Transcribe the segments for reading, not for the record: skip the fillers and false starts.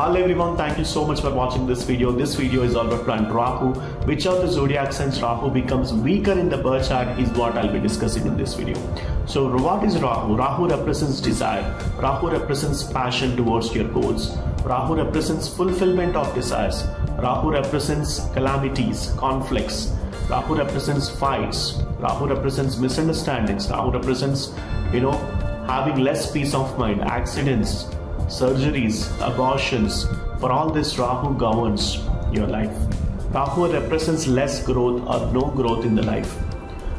Hello everyone, thank you so much for watching this video. This video is all about planet Rahu. Which of the zodiac signs Rahu becomes weaker in the birth chart is what I'll be discussing in this video. So what is Rahu? Rahu represents desire. Rahu represents passion towards your goals. Rahu represents fulfillment of desires. Rahu represents calamities, conflicts. Rahu represents fights. Rahu represents misunderstandings. Rahu represents, having less peace of mind, accidents, surgeries, abortions. For all this, Rahu governs your life. Rahu represents less growth or no growth in the life.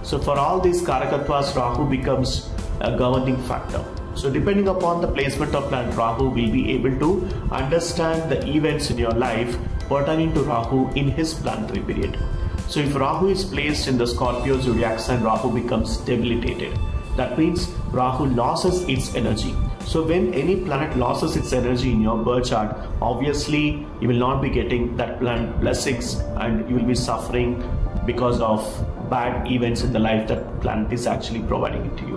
So for all these karakattvas, Rahu becomes a governing factor. So depending upon the placement of planet Rahu, we'll be able to understand the events in your life pertaining to Rahu in his planetary period. So if Rahu is placed in the Scorpio zodiac sign, Rahu becomes debilitated. That means Rahu loses its energy. So when any planet loses its energy in your birth chart, obviously you will not be getting that planet blessings and you will be suffering because of bad events in the life that planet is actually providing it to you.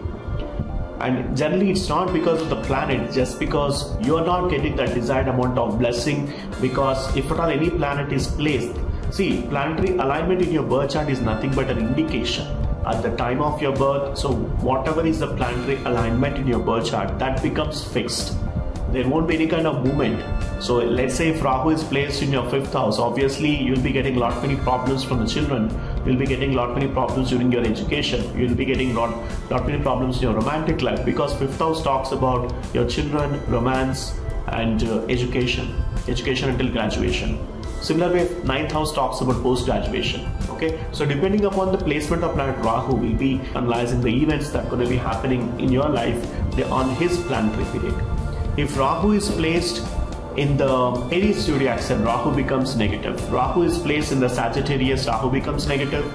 And generally it's not because of the planet, just because you are not getting that desired amount of blessing, because if at all any planet is placed, see, planetary alignment in your birth chart is nothing but an indication at the time of your birth. So whatever is the planetary alignment in your birth chart, that becomes fixed. There won't be any kind of movement. So let's say if Rahu is placed in your 5th house, obviously you'll be getting lot many problems from the children. You'll be getting lot many problems during your education. You'll be getting lot many problems in your romantic life, because 5th house talks about your children, romance, and education until graduation. Similar way, 9th house talks about post-graduation. Okay, so depending upon the placement of planet Rahu, we'll be analyzing the events that are going to be happening in your life on his planetary period. If Rahu is placed in the Aries zodiac sign, Rahu becomes negative. Rahu is placed in the Sagittarius, Rahu becomes negative.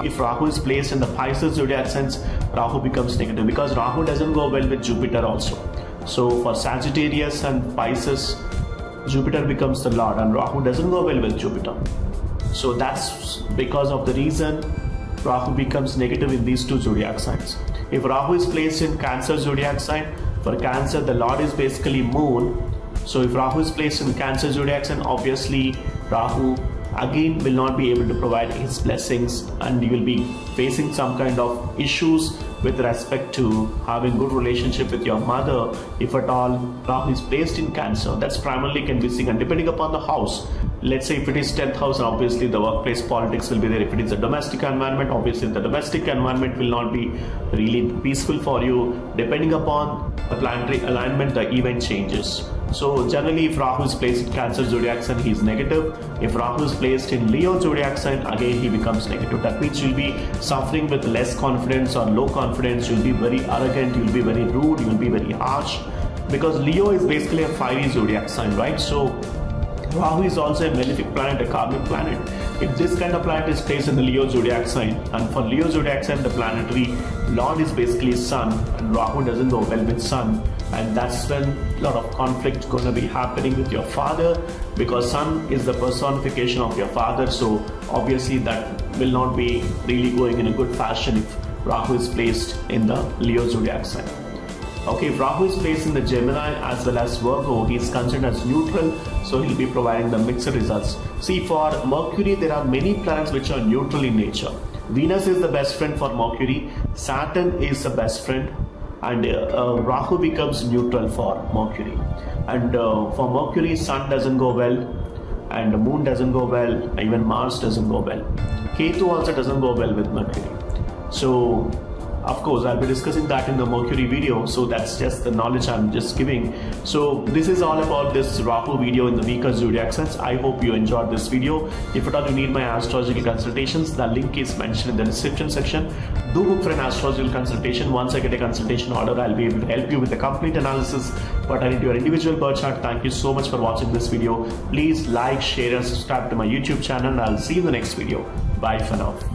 If Rahu is placed in the Pisces zodiac signs, Rahu becomes negative, because Rahu doesn't go well with Jupiter also. So for Sagittarius and Pisces, Jupiter becomes the Lord and Rahu doesn't go well with Jupiter. So that's because of the reason Rahu becomes negative in these two zodiac signs. If Rahu is placed in Cancer zodiac sign, for Cancer the Lord is basically Moon. So if Rahu is placed in Cancer zodiac sign, obviously Rahu again will not be able to provide his blessings, and you will be facing some kind of issues with respect to having good relationship with your mother. If at all Rahu is placed in Cancer, that's primarily can be seen. And depending upon the house, let's say if it is 10th house, obviously the workplace politics will be there. If it is a domestic environment, obviously the domestic environment will not be really peaceful for you. Depending upon the planetary alignment, the event changes. So generally if Rahu is placed in Cancer zodiac sign, he is negative. If Rahu is placed in Leo zodiac sign, again he becomes negative. That means you'll be suffering with less confidence or low confidence. You'll be very arrogant, you'll be very rude, you'll be very harsh, because Leo is basically a fiery zodiac sign, right? So Rahu is also a malefic planet, a karmic planet. If this kind of planet is placed in the Leo zodiac sign, and for Leo zodiac sign the planetary lord is basically Sun, and Rahu doesn't go well with Sun, and that's when a lot of conflict going to be happening with your father, because Sun is the personification of your father. So obviously that will not be really going in a good fashion if Rahu is placed in the Leo zodiac sign. Okay, if Rahu is placed in the Gemini as well as Virgo, he is considered as neutral, so he'll be providing the mixed results. See, for Mercury there are many planets which are neutral in nature. Venus is the best friend for Mercury, Saturn is the best friend, and Rahu becomes neutral for Mercury. And for Mercury, Sun doesn't go well, and the Moon doesn't go well, even Mars doesn't go well. Ketu also doesn't go well with Mercury. So of course I'll be discussing that in the Mercury video, so that's just the knowledge I'm just giving. So this is all about this Rahu video in the weaker zodiac signs. I hope you enjoyed this video. If at all you need my astrological consultations, the link is mentioned in the description section. Do book for an astrological consultation. Once I get a consultation order, I'll be able to help you with the complete analysis pertaining to your individual birth chart. Thank you so much for watching this video. Please like, share and subscribe to my YouTube channel, and I'll see you in the next video. Bye for now.